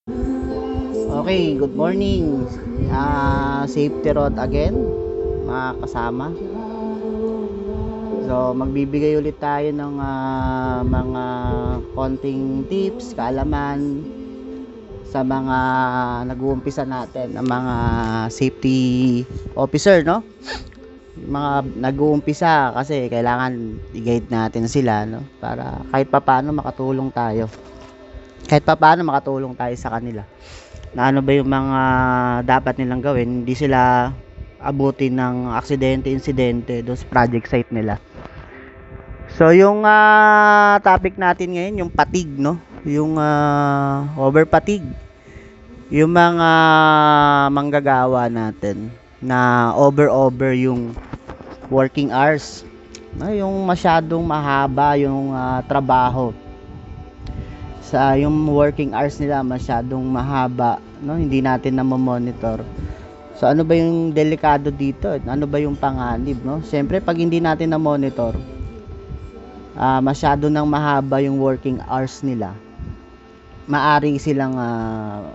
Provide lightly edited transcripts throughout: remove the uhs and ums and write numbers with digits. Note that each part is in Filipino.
Okay, good morning. Safety road again, mga kasama. So, magbibigay ulit tayo ng mga konting tips, kaalaman sa mga nag-uumpisa natin, ang mga safety officer, no? Yung mga nag-uumpisa kasi kailangan i-guide natin sila, no? Para kahit papaano makatulong tayo. Kahit papaano makatulong tayo sa kanila. Na ano ba yung mga dapat nilang gawin, hindi sila abutin ng aksidente, insidente doon sa project site nila. So yung topic natin ngayon, yung fatigue, no? Yung over fatigue. Yung mga manggagawa natin na over yung working hours. No, yung masyadong mahaba yung trabaho. Sa yung working hours nila masyadong mahaba, no? Hindi natin na monitor. So ano ba yung delikado dito? Ano ba yung panganib, no? Siyempre pag hindi natin na monitor, masyado nang mahaba yung working hours nila, maari silang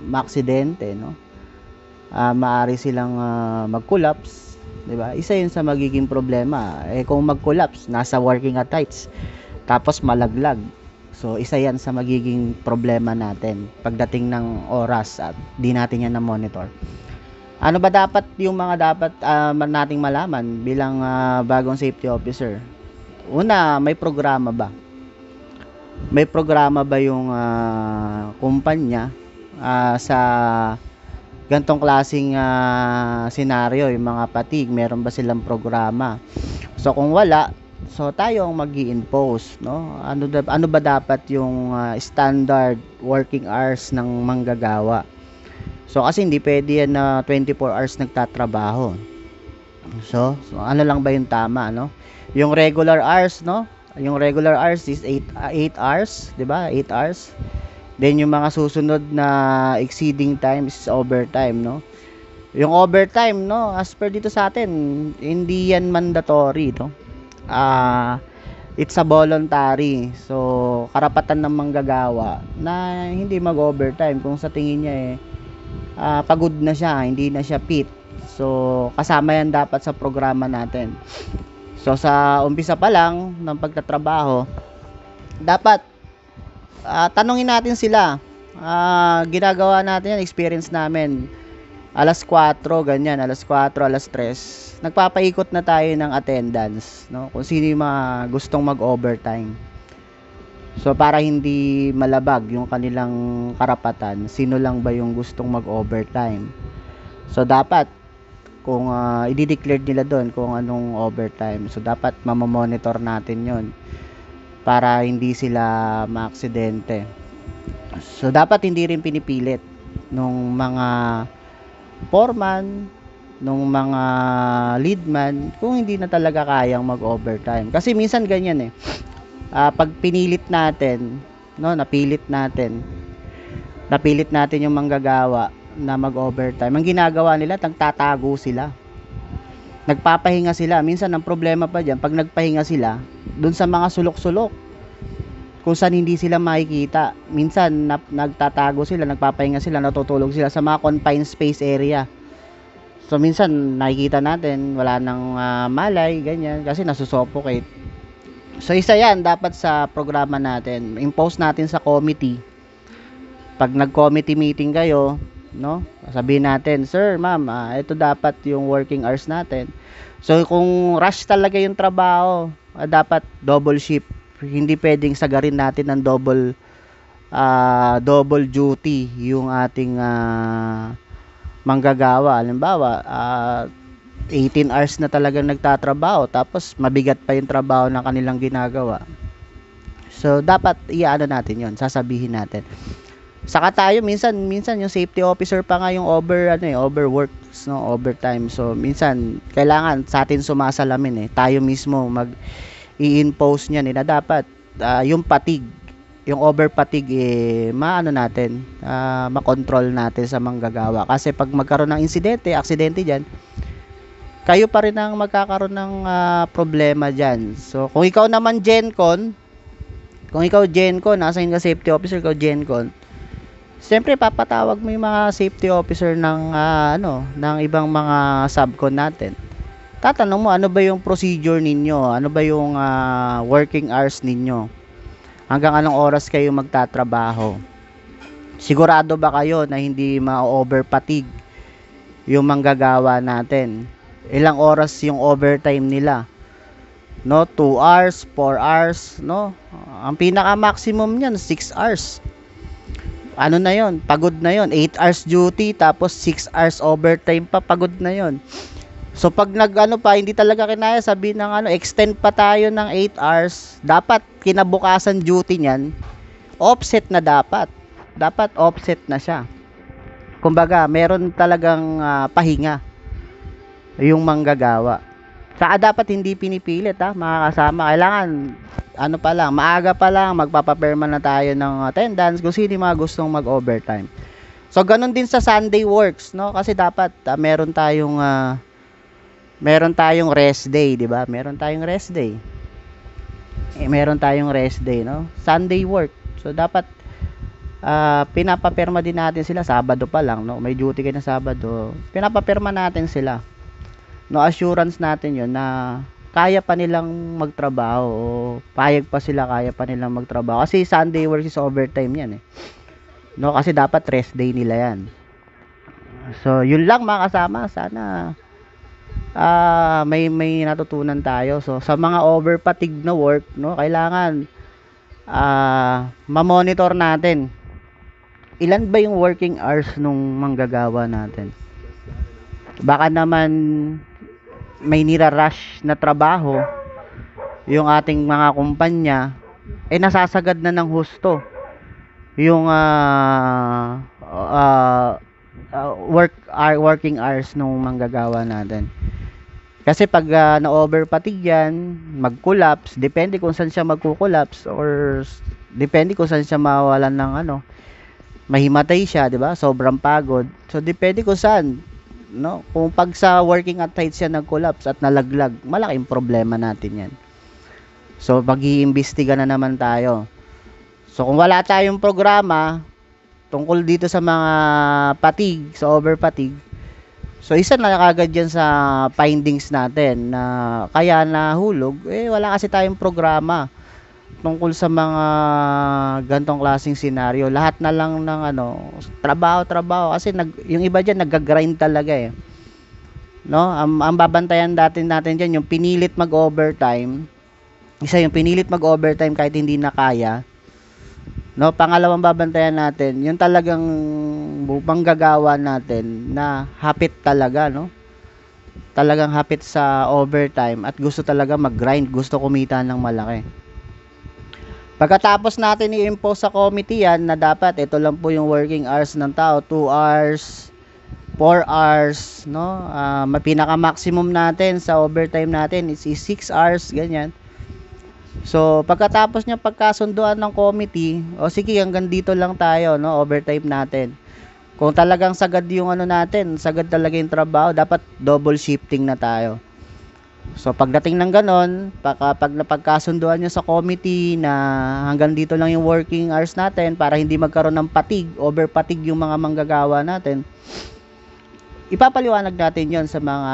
maaksidente, no? Maari silang mag-collapse, 'di ba? Isa 'yun sa magiging problema. Kung mag-collapse, nasa working at heights, tapos malaglag. So, isa 'yan sa magiging problema natin pagdating ng oras at di natin 'yan na monitor. Ano ba dapat yung mga dapat nating malaman bilang bagong safety officer? Una, may programa ba? May programa ba yung kumpanya sa gantong klaseng senaryo, yung mga patig, meron ba silang programa? So kung wala, so tayo ang mag-i-impose, no? Ano ba dapat yung standard working hours ng manggagawa? So kasi hindi pwede yan na 24 hours nagtatrabaho. So ano lang ba yung tama, no? Yung regular hours, no? Yung regular hours is 8 hours, 'di ba? 8 hours. Then yung mga susunod na exceeding time is overtime, no? Yung overtime, no, as per dito sa atin, hindi yan mandatory, no? It's a voluntary. So, karapatan ng manggagawa na hindi mag-overtime kung sa tingin niya pagod na siya, hindi na siya fit. So, kasama yan dapat sa programa natin. So, sa umpisa pa lang ng pagtatrabaho, dapat tanungin natin sila. Ginagawa natin yan, experience namin. Alas 4, ganyan, alas 4, alas 3. Nagpapaikot na tayo ng attendance, no? Kung sino yung mga gustong mag-overtime. So para hindi malabag yung kanilang karapatan, sino lang ba yung gustong mag-overtime? So dapat kung i-declare nila doon kung anong overtime. So dapat mamamonitor natin 'yon para hindi sila maaksidente. So dapat hindi rin pinipilit nung mga foreman, nung mga leadman kung hindi na talaga kayang mag-overtime. Kasi minsan ganyan pag pinilit natin, no, napilit natin yung manggagawa na mag-overtime. Ang ginagawa nila, nagtatago sila. Nagpapahinga sila. Minsan ang problema pa diyan, pag nagpahinga sila, dun sa mga sulok-sulok kung saan hindi sila makikita. Minsan nagtatago sila, nagpapahinga sila, natutulog sila sa mga confined space area. So minsan nakikita natin wala nang malay, ganyan, kasi nasusuffocate. So isa yan dapat sa programa natin. Impose natin sa committee. Pag nag-committee meeting kayo, no? Sabihin natin, "Sir, ma'am, ito dapat yung working hours natin." So kung rush talaga yung trabaho, dapat double shift. Hindi pwedeng sagarin natin ng double duty yung ating manggagawa. Halimbawa, 18 hours na talagang nagtatrabaho tapos mabigat pa yung trabaho na kanilang ginagawa. So dapat iaano natin 'yon, sasabihin natin. Saka tayo minsan yung safety officer pa nga yung overworks, no, overtime. So minsan kailangan sa atin sumasalamin tayo mismo mag-i-impose niyan na dapat yung fatigue, yung over fatigue maano natin, makontrol natin sa manggagawa. Kasi pag magkaroon ng aksidente diyan, kayo pa rin ang magkakaroon ng problema diyan. So kung ikaw naman Gencon, kung ikaw Gencon, assign ka safety officer, ikaw Gencon, Siyempre papatawag mo yung mga safety officer ng ng ibang mga subcon natin. Tatanong mo ano ba yung procedure ninyo, ano ba yung working hours ninyo, hanggang anong oras kayo magtatrabaho, sigurado ba kayo na hindi ma-over fatigue yung manggagawa natin, ilang oras yung overtime nila, no? 2 hours, 4 hours, no? Ang pinaka maximum niyan 6 hours. Ano na yon, pagod na yon. 8 hours duty tapos 6 hours overtime pa, pagod na yon. So pag pa hindi talaga kinaya, sabi ng extend pa tayo ng 8 hours, dapat kinabukasan duty niyan offset na, dapat offset na siya. Kumbaga meron talagang pahinga yung manggagawa. Saka dapat hindi pinipilit mga kasama. Kailangan maaga pa lang magpapaperma na tayo ng attendance kung sino mga gustong mag-overtime. So ganun din sa Sunday works, no? Kasi dapat meron tayong rest day, 'di ba? Meron tayong rest day. Meron tayong rest day, no? Sunday work. So dapat pinapaperma din natin sila Sabado pa lang, no? May duty kayo na Sabado. Pinapaperma natin sila. No, assurance natin 'yon na kaya pa nilang magtrabaho, o payag pa sila, kaya pa nilang magtrabaho. Kasi Sunday work is overtime 'yan No, kasi dapat rest day nila 'yan. So, yun lang mga kasama. Sana may natutunan tayo. So, sa mga over fatigue na work, no, kailangan ma-monitor natin ilan ba yung working hours nung manggagawa natin. Baka naman may nira-rush na trabaho yung ating mga kumpanya, nasasagad na ng husto yung working hours nung manggagawa natin. Kasi pag na-over fatigue yan, mag-collapse, depende kung saan siya magko-collapse, or depende kung saan siya mawalan ng mahimatay siya, 'di ba? Sobrang pagod. So depende kung saan, no? Kung pag sa working at height siya nag-collapse at nalaglag, malaking problema natin 'yan. So mag-iimbestiga na naman tayo. So kung wala tayong programa tungkol dito sa mga fatigue, sa over fatigue, so isa na kagad yan sa findings natin na kaya nahulog, wala kasi tayong programa tungkol sa mga gantong klaseng senaryo. Lahat na lang ng trabaho kasi yung iba diyan nagga-grind talaga no? Ang babantayan natin diyan yung pinilit mag-overtime. Isa yung pinilit mag-overtime kahit hindi na kaya, no? Pangalawang babantayan natin yung talagang manggagawa natin na hapit talaga, no? Talagang hapit sa overtime at gusto talaga mag-grind, gusto kumita ng malaki. Pagkatapos natin i-impose sa committee yan na dapat ito lang po yung working hours ng tao, 2 hours, 4 hours, no? Pinaka-maximum natin sa overtime natin is 6 hours, ganyan. So, pagkatapos niya pagkasunduan ng committee, sige, hanggang dito lang tayo, no? Overtime natin. Kung talagang sagad yung natin, sagad talaga yung trabaho, dapat double shifting na tayo. So pagdating ng ganon, pag napagkasunduan nyo sa committee na hanggang dito lang yung working hours natin para hindi magkaroon ng fatigue, over fatigue yung mga manggagawa natin, ipapaliwanag natin yon sa mga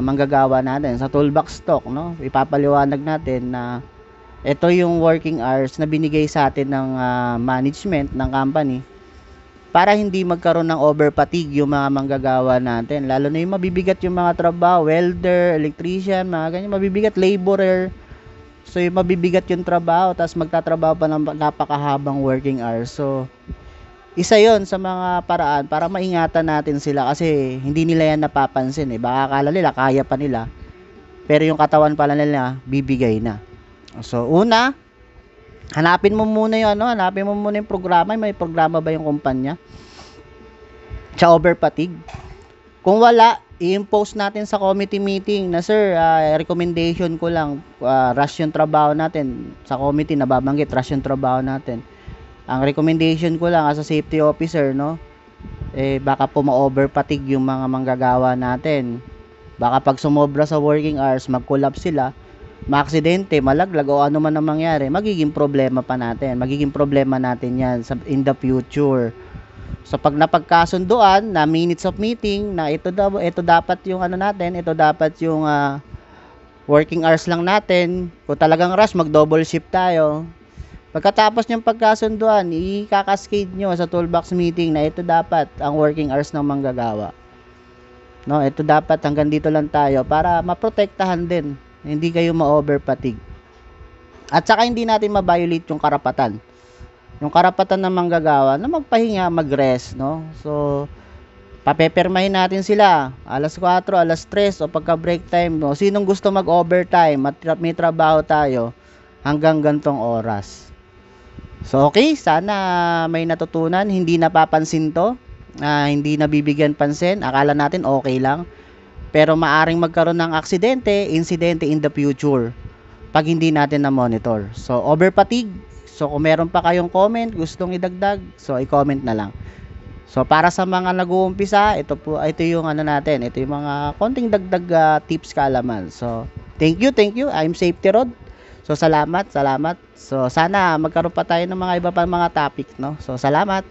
manggagawa natin sa toolbox talk, no? Ipapaliwanag natin na ito yung working hours na binigay sa atin ng management ng company para hindi magkaroon ng over fatigue yung mga manggagawa natin, lalo na yung mabibigat yung mga trabaho, welder, electrician, mga ganyan, mabibigat, laborer. So yung mabibigat yung trabaho, tapos magtatrabaho pa ng napakahabang working hours. So isa yon sa mga paraan para maingatan natin sila, kasi hindi nila yan napapansin baka akala nila kaya pa nila, pero yung katawan pala nila bibigay na. So una, hanapin mo muna yung programa. May programa ba yung kumpanya sa over fatigue? Kung wala, i-impose natin sa committee meeting na, sir, recommendation ko lang, rush yung trabaho natin. Sa committee nababanggit, rush yung trabaho natin. Ang recommendation ko lang as a safety officer, no, baka po ma-over fatigue yung mga manggagawa natin. Baka pag sumobra sa working hours, mag-collapse sila, maaksidente, malaglag, o ano man ang mangyari, magiging problema natin yan in the future. So pag napagkasunduan na minutes of meeting na ito dapat yung ano natin, ito dapat yung working hours lang natin. Kung talagang rush, mag-double shift tayo. Pagkatapos niyong pagkasunduan, i-cascade nyo sa toolbox meeting na ito dapat ang working hours ng manggagawa. No, ito dapat hanggang dito lang tayo para maprotektahan din. Hindi kayo ma-overfatigue. At saka hindi natin ma-violate yung karapatan. Yung karapatan ng manggagawa na magpahinga, mag-rest, no? So, papepermahin natin sila alas 4, alas 3 o pagka break time, no? Sinong gusto mag-overtime at may trabaho tayo hanggang gantong oras. So, okay, sana may natutunan, hindi napapansin to. Hindi nabibigyan pansin, akala natin okay lang, pero maaring magkaroon ng insidente in the future pag hindi natin na-monitor. So, over fatigue. So, kung meron pa kayong comment, gustong idagdag, so i-comment na lang. So, para sa mga nag-uumpisa, ito yung ano natin, ito yung mga konting dagdag tips kaalaman. So, thank you. I'm Safety Rod. So, salamat. So, sana magkaroon pa tayo ng mga iba pang mga topic, no? So, salamat.